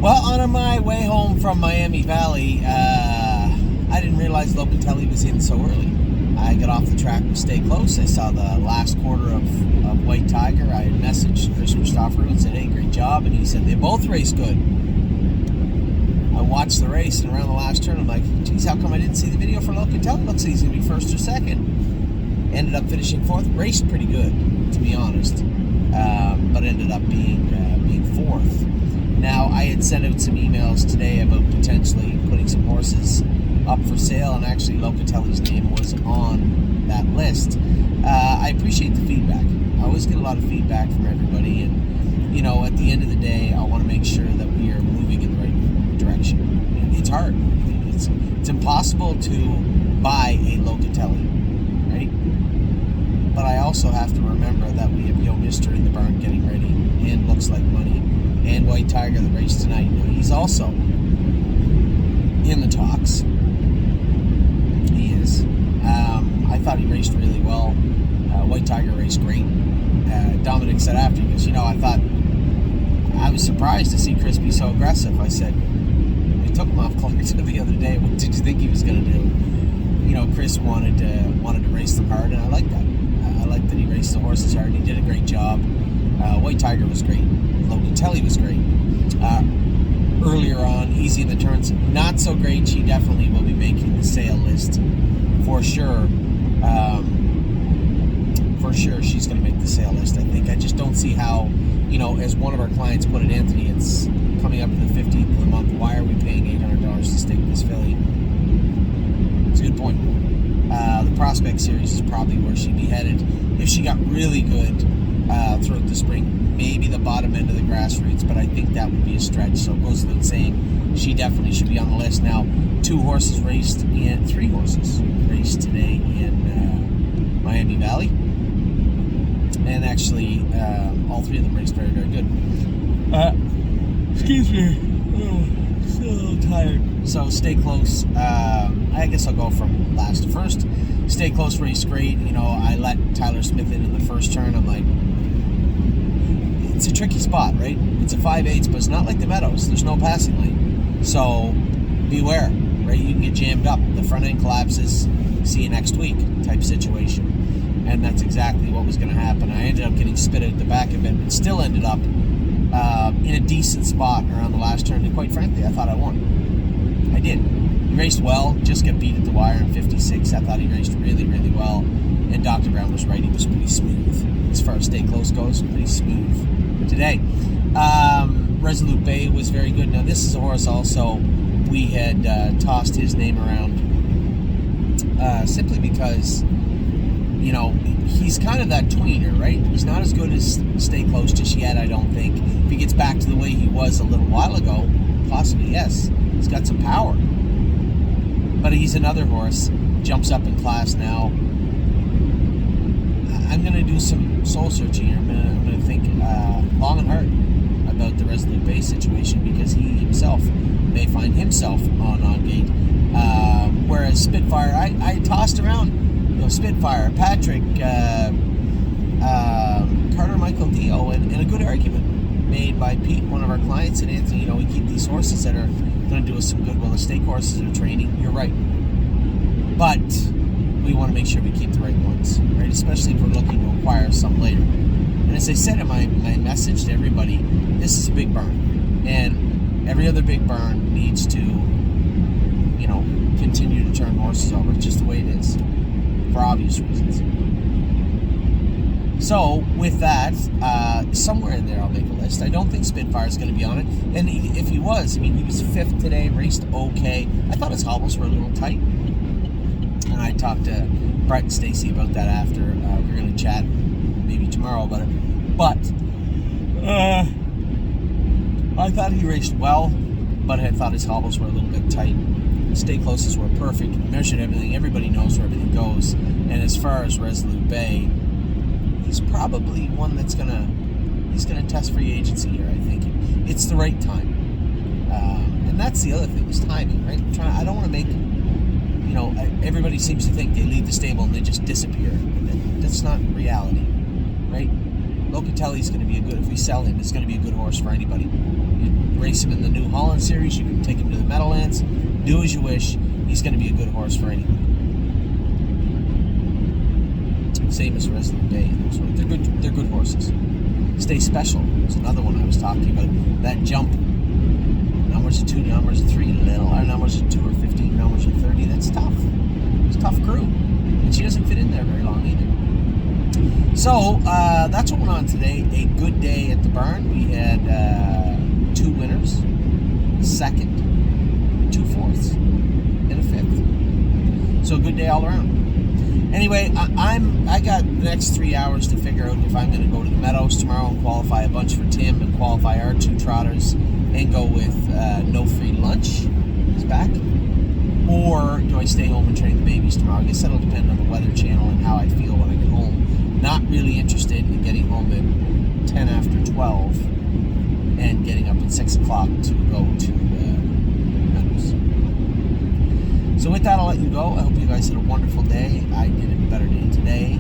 Well, on my way home from Miami Valley, I didn't realize Locatelli was in so early. I got off the track with Stay Close. I saw the last quarter of White Tiger. I had messaged Chris Christopher and said, hey, great job. And he said, they both raced good. I watched the race, and around the last turn, I'm like, geez, how come I didn't see the video for Locatelli? Looks like he's going to be first or second. Ended up finishing fourth. Raced pretty good, to be honest. But ended up being fourth. Now, I had sent out some emails today about potentially putting some horses up for sale, and actually Locatelli's name was on that list. I appreciate the feedback. I always get a lot of feedback from everybody, and at the end of the day, I want to make sure that we are moving in the right direction. It's hard. It's impossible to buy a Locatelli, right? But I also have to remember that we have Yo Mister in the barn getting ready, and Looks Like Money, and White Tiger that raced tonight. He's also in the talks. He is. I thought he raced really well. White Tiger raced great. Dominic said after, he goes, I was surprised to see Chris be so aggressive. I said, we took him off Clarkson the other day. What did you think he was going to do? Chris wanted to race them hard, and I like that. I like that he raced the horses hard. He did a great job. White Tiger was great. Locatelli was great. Earlier on, Easy in the Turns, not so great. She definitely will be making the sale list for sure. For sure, she's going to make the sale list, I think. I just don't see how, as one of our clients put it, Anthony, it's coming up to the 15th of the month. Why are we paying $800 to stake this filly? It's a good point. The Prospect Series is probably where she'd be headed. If she got really good throughout the spring, maybe the bottom end of the grassroots, but I think that would be a stretch. So it goes without saying, she definitely should be on the list. Now, 3 horses raced today in Miami Valley. And actually, all 3 of them raced very, very good. Excuse me. Oh, so tired. So Stay Close. I guess I'll go from last to first. Stay Close raced great. I let Tyler Smith in the first turn. I'm like, it's a tricky spot, right? It's a 5/8, but it's not like the Meadows. There's no passing lane. So beware, right? You can get jammed up. The front end collapses. See you next week type situation. And that's exactly what was going to happen. I ended up getting spit out the back of it, but still ended up in a decent spot around the last turn. And quite frankly, I thought I won. I did. He raced well, just got beat at the wire in 56. I thought he raced really, really well. And Dr. Brown was right. He was pretty smooth. As far as Stay Close goes, pretty smooth today. Resolute Bay was very good. Now, this is a horse also we had tossed his name around simply because he's kind of that tweener, right? He's not as good as Stay Close just yet, I don't think. If he gets back to the way he was a little while ago, possibly, yes. He's got some power. But he's another horse, jumps up in class now. I'm going to do some soul searching here. I'm going to think long and hard about the Resolute Bay situation, because he himself may find himself on gate. Whereas Spitfire, I tossed around Spitfire, Patrick, Carter, Michael Dio, and a good argument made by Pete, one of our clients, and Anthony. We keep these horses that are going to do us some good. Well, the stake horses are training. You're right. But we want to make sure we keep the right ones, right? Especially if we're looking to acquire some later. And as I said in my message to everybody, this is a big barn. And every other big barn needs to, continue to turn horses over. It's just the way it is, for obvious reasons. So, with that, somewhere in there I'll make a list. I don't think Spitfire's going to be on it. And if he was, he was 5th today, raced okay. I thought his hobbles were a little tight. And I talked to Brett and Stacy about that after. We're going to chat maybe tomorrow about it. But I thought he raced well, but I thought his hobbles were a little bit tight. Stay Closes were perfect. We measured everything. Everybody knows where everything goes. And as far as Resolute Bay, he's probably one that's he's gonna test free agency here. I think it's the right time. And that's the other thing, is timing, right? I don't want to make, everybody seems to think they leave the stable and they just disappear. That's not reality, right? Locatelli's going to be if we sell him, it's going to be a good horse for anybody. race him in the New Holland Series. You can take him to the Meadowlands. Do as you wish. He's going to be a good horse for anyone. Same as Resolute Day. They're good horses. Stay Special is another one I was talking about. That jump. Numbers of 2, numbers of 3, little. Our numbers of 2 or 15, numbers of 30. That's tough. It's a tough crew. And she doesn't fit in there very long either. So, that's what went on today. A good day at the barn. We had 2 winners, second, 2 fourths, and a fifth. So a good day all around. Anyway, I got the next 3 hours to figure out if I'm going to go to the Meadows tomorrow and qualify a bunch for Tim and qualify our 2 trotters and go with no free lunch. He's back. Or do I stay home and train the babies tomorrow? I guess that'll depend on the Weather Channel and how I feel when I get home. Not really interested in getting home at 10 after 12 and getting up at 6 o'clock to go to Meadows. So with that, I'll let you go. I hope you guys had a wonderful day. I did have a better day today.